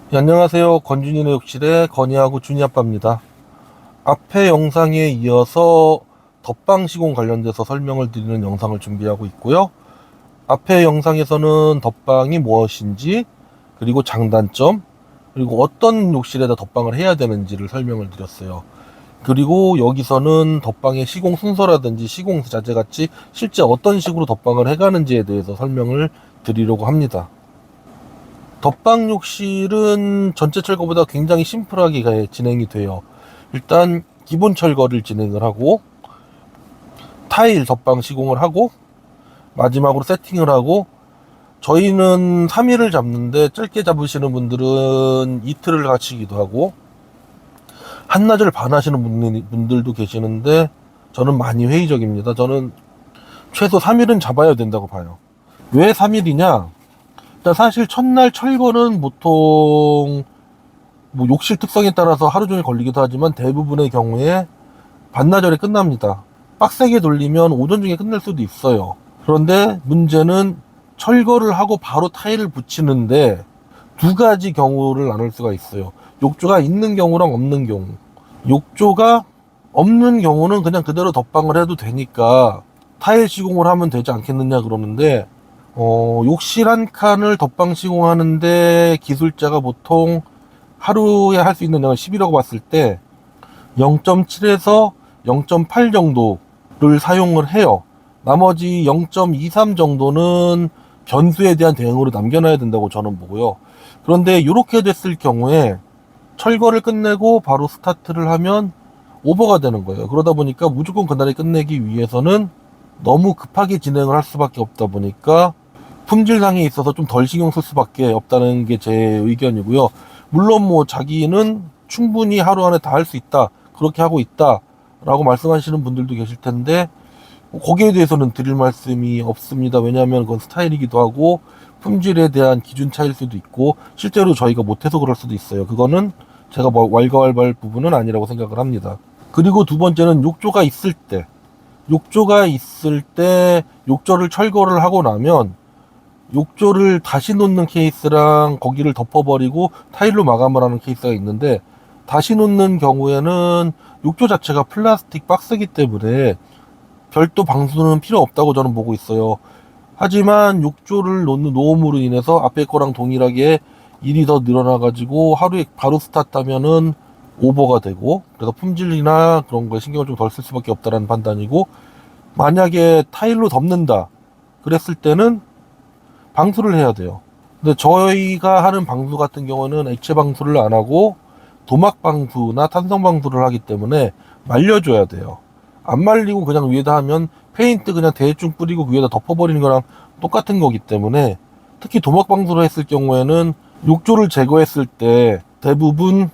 네, 안녕하세요. 건준이네 욕실의 건이하고 준이 아빠입니다. 앞에 영상에 이어서 덧방 시공 관련돼서 설명을 드리는 영상을 준비하고 있고요. 앞에 영상에서는 덧방이 무엇인지, 그리고 장단점, 그리고 어떤 욕실에다 덧방을 해야 되는지를 설명을 드렸어요. 그리고 여기서는 덧방의 시공 순서라든지 시공 자재 같이 실제 어떤 식으로 덧방을 해가는지에 대해서 설명을 드리려고 합니다. 덧방 욕실은 전체 철거보다 굉장히 심플하게 진행이 돼요. 일단 기본 철거를 진행을 하고 타일 덧방 시공을 하고 마지막으로 세팅을 하고, 저희는 3일을 잡는데 짧게 잡으시는 분들은 이틀을 가시기도 하고 한나절 반 하시는 분들도 계시는데, 저는 많이 회의적입니다. 저는 최소 3일은 잡아야 된다고 봐요. 왜 3일이냐? 일단 사실 첫날 철거는 보통 뭐 욕실 특성에 따라서 하루 종일 걸리기도 하지만 대부분의 경우에 반나절에 끝납니다. 빡세게 돌리면 오전 중에 끝낼 수도 있어요. 그런데 문제는 철거를 하고 바로 타일을 붙이는데 두 가지 경우를 나눌 수가 있어요. 욕조가 있는 경우랑 없는 경우. 욕조가 없는 경우는 그냥 그대로 덧방을 해도 되니까 타일 시공을 하면 되지 않겠느냐 그러는데, 욕실 한 칸을 덧방 시공하는데 기술자가 보통 하루에 할 수 있는 양을 10이라고 봤을 때 0.7에서 0.8 정도를 사용을 해요. 나머지 0.23 정도는 변수에 대한 대응으로 남겨놔야 된다고 저는 보고요. 그런데 이렇게 됐을 경우에 철거를 끝내고 바로 스타트를 하면 오버가 되는 거예요. 그러다 보니까 무조건 그날에 끝내기 위해서는 너무 급하게 진행을 할 수밖에 없다 보니까 품질상에 있어서 좀 덜 신경 쓸 수밖에 없다는 게 제 의견이고요. 물론 뭐 자기는 충분히 하루 안에 다 할 수 있다, 그렇게 하고 있다 라고 말씀하시는 분들도 계실 텐데, 거기에 대해서는 드릴 말씀이 없습니다. 왜냐하면 그건 스타일이기도 하고 품질에 대한 기준 차이일 수도 있고 실제로 저희가 못해서 그럴 수도 있어요. 그거는 제가 뭐 왈가왈부할 부분은 아니라고 생각을 합니다. 그리고 두 번째는 욕조가 있을 때 욕조를 철거를 하고 나면 욕조를 다시 놓는 케이스랑 거기를 덮어버리고 타일로 마감을 하는 케이스가 있는데, 다시 놓는 경우에는 욕조 자체가 플라스틱 박스이기 때문에 별도 방수는 필요 없다고 저는 보고 있어요. 하지만 욕조를 놓는 노험으로 인해서 앞에 거랑 동일하게 일이 더 늘어나가지고 하루에 바로 스타트하면은 오버가 되고, 그래서 품질이나 그런 거에 신경을 좀 덜 쓸 수밖에 없다라는 판단이고, 만약에 타일로 덮는다 그랬을 때는 방수를 해야 돼요. 근데 저희가 하는 방수 같은 경우는 액체 방수를 안 하고 도막 방수나 탄성 방수를 하기 때문에 말려줘야 돼요. 안 말리고 그냥 위에다 하면 페인트 그냥 대충 뿌리고 위에다 덮어버리는 거랑 똑같은 거기 때문에, 특히 도막 방수를 했을 경우에는 욕조를 제거했을 때 대부분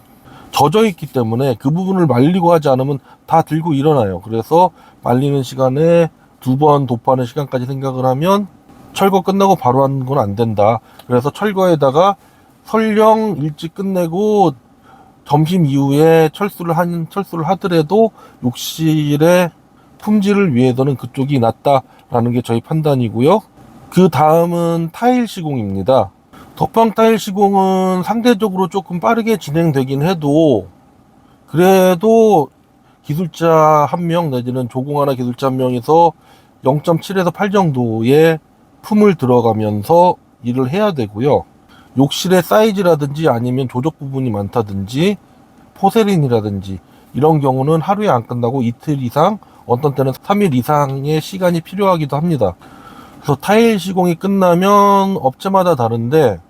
젖어 있기 때문에 그 부분을 말리고 하지 않으면 다 들고 일어나요. 그래서 말리는 시간에 두 번 도포하는 시간까지 생각을 하면 철거 끝나고 바로 하는 건 안 된다. 그래서 철거에다가 설령 일찍 끝내고 점심 이후에 철수를 하더라도 욕실의 품질을 위해서는 그쪽이 낫다라는 게 저희 판단이고요. 그 다음은 타일 시공입니다. 덧방 타일 시공은 상대적으로 조금 빠르게 진행되긴 해도, 그래도 기술자 한 명 내지는 조공하나 기술자 한 명에서 0.7에서 8 정도의 품을 들어가면서 일을 해야 되고요. 욕실의 사이즈라든지 아니면 조적 부분이 많다든지 포세린이라든지 이런 경우는 하루에 안 끝나고 이틀 이상, 어떤 때는 3일 이상의 시간이 필요하기도 합니다. 그래서 타일 시공이 끝나면 업체마다 다른데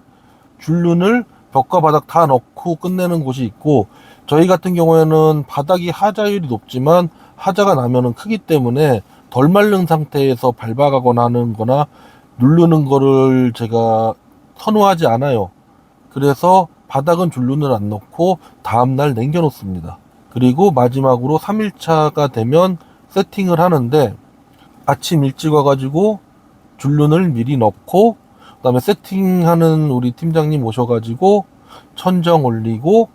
줄눈을 벽과 바닥 다 넣고 끝내는 곳이 있고, 저희 같은 경우에는 바닥이 하자율이 높지만 하자가 나면은 크기 때문에 덜 마른 상태에서 밟아가거나 하는 거나 누르는 거를 제가 선호하지 않아요. 그래서 바닥은 줄눈을 안 넣고 다음날 남겨 놓습니다. 그리고 마지막으로 3일차가 되면 세팅을 하는데, 아침 일찍 와가지고 줄눈을 미리 넣고 그다음에 세팅하는 우리 팀장님 오셔가지고 천정 올리고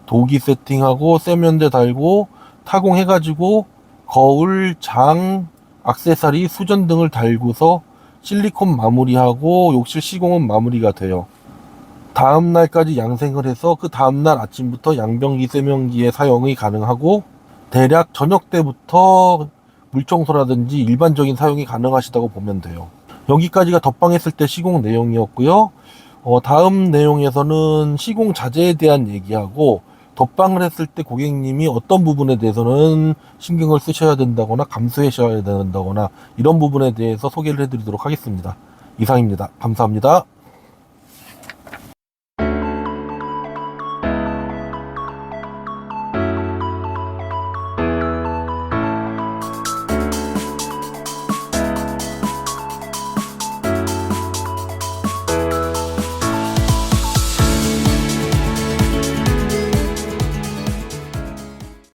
도기 세팅하고 세면대 달고 타공해가지고 거울, 장, 액세서리, 수전 등을 달고서 실리콘 마무리하고 욕실 시공은 마무리가 돼요. 다음 날까지 양생을 해서 그 다음 날 아침부터 양변기, 세면기의 사용이 가능하고 대략 저녁 때부터 물청소라든지 일반적인 사용이 가능하시다고 보면 돼요. 여기까지가 덧방했을 때 시공 내용이었고요. 다음 내용에서는 시공 자재에 대한 얘기하고 덧방을 했을 때 고객님이 어떤 부분에 대해서는 신경을 쓰셔야 된다거나 감수하셔야 된다거나 이런 부분에 대해서 소개를 해드리도록 하겠습니다. 이상입니다. 감사합니다.